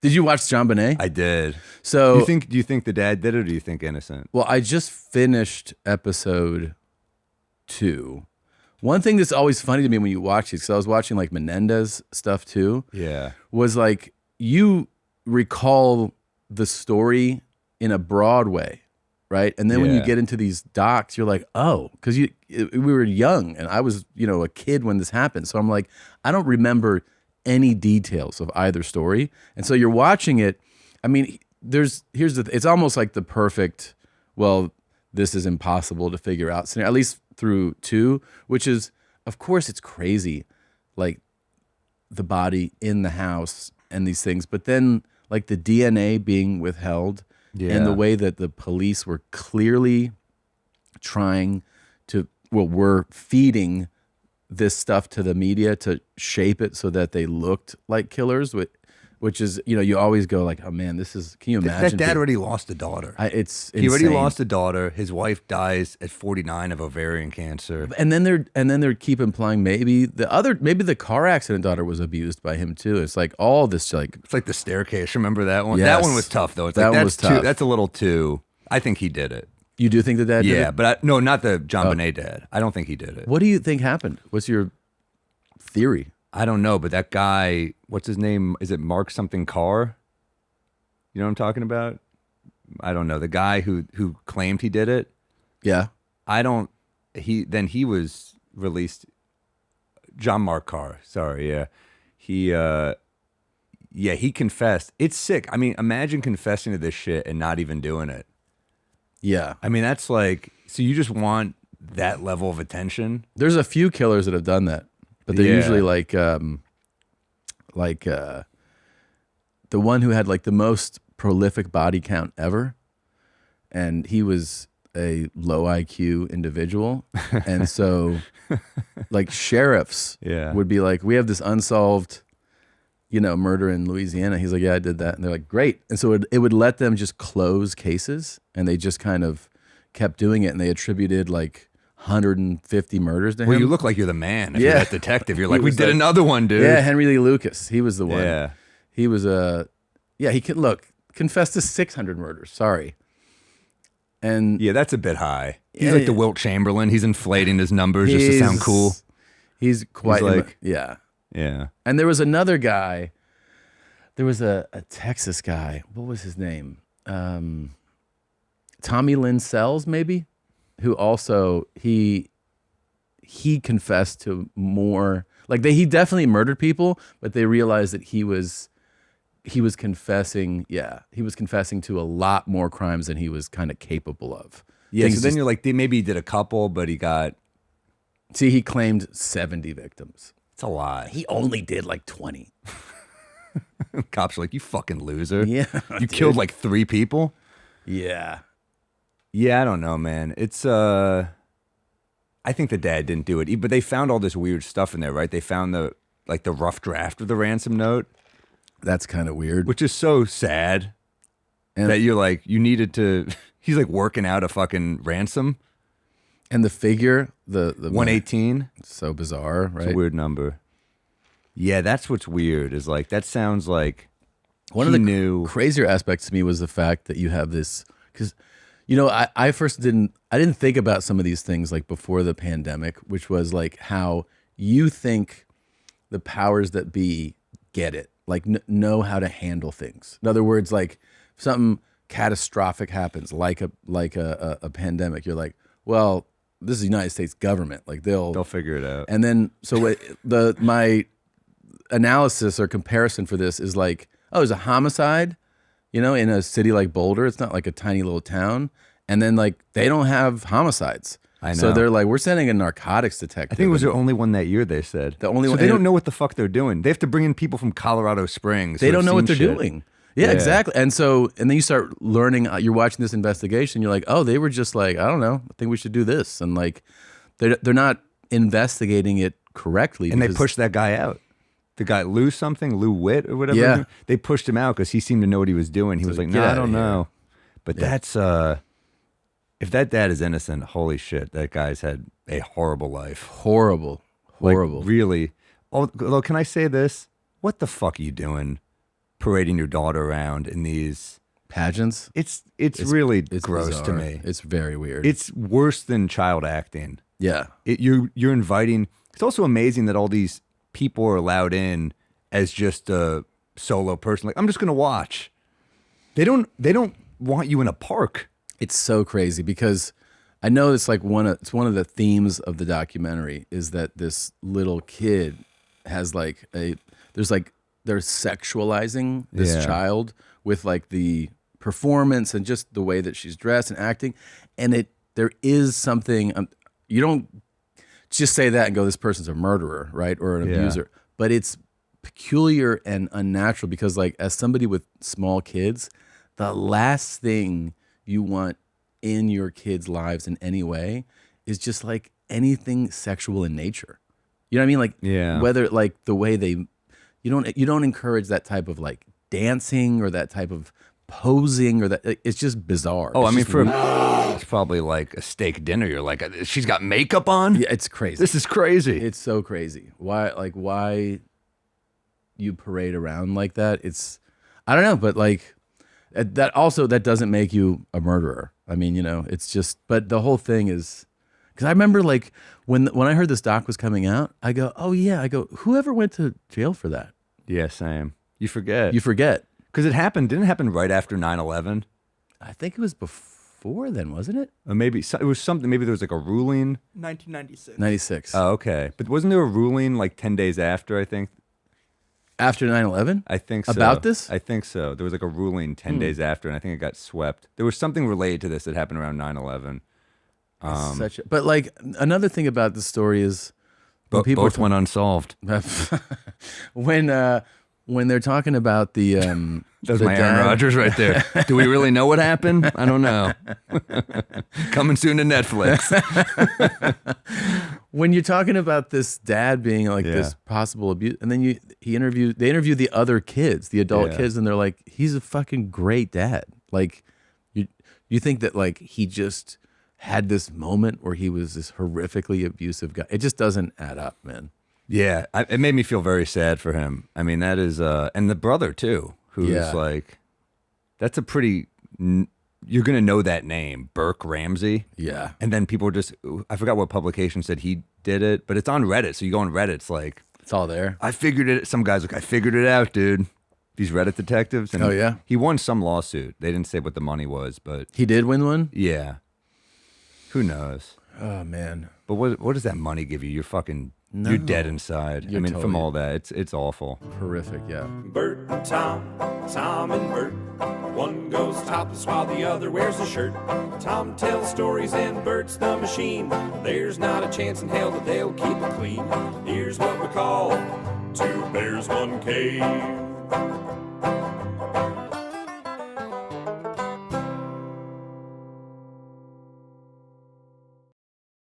Did you watch JonBenét? I did. So do you think the dad did it, or do you think innocent? well, I just finished episode 2. One thing that's always funny to me when you watch these, because I was watching like Menendez stuff too, Yeah. was like you recall the story in a broad way, right? And then when you Yeah. get into these docs, you're like, oh, because we were young and I was, a kid when this happened. So I'm like, I don't remember any details of either story. And so you're watching it. I mean, it's almost like the perfect, well, this is impossible to figure out scenario, at least through 2, which is, of course, it's crazy, like the body in the house and these things, but then like the DNA being withheld and the way that the police were clearly trying to, were feeding this stuff to the media to shape it so that they looked like killers, which is, you always go like, oh man, can you imagine? That dad already lost a daughter. It's insane. He already lost a daughter. His wife dies at 49 of ovarian cancer. And then they're keep implying maybe the car accident daughter was abused by him too. It's like all this like It's like the staircase. Remember that one? Yes. That one was tough though. It's That like one was tough. That's a little too. I think he did it. You do think that did Yeah, it? but no, not the JonBenét dad. I don't think he did it. What do you think happened? What's your theory? I don't know, but that guy, what's his name? Is it Mark something Carr? You know what I'm talking about? I don't know. The guy who claimed he did it. Yeah. He was released. John Mark Carr. Sorry, yeah. He confessed. It's sick. I mean, imagine confessing to this shit and not even doing it. Yeah. I mean, that's like, so you just want that level of attention? There's a few killers that have done that, but they're usually like the one who had like the most prolific body count ever, and he was a low IQ individual, and so like sheriffs would be like, we have this unsolved murder in Louisiana. He's like, yeah, I did that. And they're like, great. And so it would let them just close cases, and they just kind of kept doing it, and they attributed like 150 murders to him. Well, you look like you're the man. If you're that detective, you're like, we did another one, dude. Yeah, Henry Lee Lucas. He was the one. Yeah. He was he confessed to 600 murders. Sorry. And yeah, that's a bit high. He's like the Wilt Chamberlain. He's inflating his numbers just to sound cool. He's quite like, yeah. Yeah. And there was another guy. There was a Texas guy. What was his name? Tommy Lynn Sells, maybe, who also he confessed to more. Like he definitely murdered people, but they realized that he was confessing. Yeah, he was confessing to a lot more crimes than he was kind of capable of. Yeah. So then you're like, maybe he did a couple, but he got. See, he claimed 70 victims. It's a lot. He only did like 20. Cops are like, you fucking loser. Yeah. You killed like 3 people? Yeah. Yeah, I don't know, man. It's I think the dad didn't do it. But they found all this weird stuff in there, right? They found the rough draft of the ransom note. That's kind of weird. Which is so sad. And that you're like, you needed to he's like working out a fucking ransom. And the figure, the 118. It's so bizarre, right? It's a weird number. Yeah, that's what's weird. Is like that sounds like one of the crazier aspects to me was the fact that you have this, because I first didn't think about some of these things like before the pandemic, which was like how you think the powers that be get it, like know how to handle things. In other words, like if something catastrophic happens, like a pandemic, you're like, well, this is the United States government. Like they'll figure it out. And then so my analysis or comparison for this is like, oh, there's a homicide, in a city like Boulder. It's not like a tiny little town. And then like they don't have homicides. I know. So they're like, we're sending a narcotics detective. I think it was the only one that year, they said. The only one. They don't know what the fuck they're doing. They have to bring in people from Colorado Springs. They don't know what they're doing. Yeah, exactly. And then you start learning, you're watching this investigation, you're like, oh, they were just like, I don't know, I think we should do this. And like, they're not investigating it correctly. And they pushed that guy out. The guy, Lou Witt or whatever. Yeah. They pushed him out because he seemed to know what he was doing. He was like, no, I don't know. But that's, if that dad is innocent, holy shit, that guy's had a horrible life. Horrible. Like, really. Although, can I say this? What the fuck are you doing? parading your daughter around in these pageants. It's really It's gross bizarre. to me. It's very weird. It's worse than child acting. yeah. You're inviting. It's also amazing that all these people are allowed in as just a solo person. Like, I'm just gonna watch. They don't want you in a park. It's so crazy because I know it's like one of the themes of the documentary is that this little kid has like they're sexualizing this Yeah. child with like the performance and just the way that she's dressed and acting, and there is something you don't just say that and go, this person's a murderer, right, or an Yeah. abuser, but it's peculiar and unnatural because like as somebody with small kids, the last thing you want in your kids' lives in any way is just like anything sexual in nature. You know what I mean? Like Yeah. whether like the way you don't encourage that type of like dancing or that type of posing or that it's just bizarre. Oh, It's I mean, just for weird. it's probably like a steak dinner. You're like, she's got makeup on. Yeah, it's crazy. This is crazy. It's so crazy. Why you parade around like that? I don't know, but like that doesn't make you a murderer. I mean, you know, it's just, but the whole thing is, because I remember like when I heard this doc was coming out, I go, oh yeah, whoever went to jail for that? Yeah, same. You forget. You forget. Because didn't it happen right after 9/11? I think it was before then, wasn't it? Or maybe it was something, maybe there was like a ruling. 1996. 96. Oh, okay. But wasn't there a ruling like 10 days after, I think? After 9/11? I think so. About this? I think so. There was like a ruling 10 days after, and I think it got swept. There was something related to this that happened around 9/11. But like another thing about the story is when people Both went unsolved. when they're talking about the That was the my Aaron dad- Rodgers right there. Do we really know what happened? I don't know. Coming soon to Netflix. When you're talking about this dad being like this possible abuse, and then they interview the other kids, the adult Yeah. kids, and they're like, he's a fucking great dad. Like you think that like he just had this moment where he was this horrifically abusive guy. It just doesn't add up, man. Yeah, it made me feel very sad for him. I mean, that is, and the brother too, who's Yeah. like, that's a pretty, you're going to know that name, Burke Ramsey. Yeah. And then people just, I forgot what publication said he did it, but it's on Reddit. So you go on Reddit, it's like, It's all there. I figured it, some guy's like, I figured it out, dude. These Reddit detectives. And Oh, yeah? He won some lawsuit. They didn't say what the money was, but He did win one? yeah. Who knows? Oh man. But what does that money give you? You're dead inside. You're I mean, from totally- all that, it's awful. Horrific, yeah. Bert and Tom, Tom and Bert. One goes topless while the other wears a shirt. Tom tells stories and Bert's the machine. There's not a chance in hell that they'll keep it clean. Here's what we call two bears, one cave.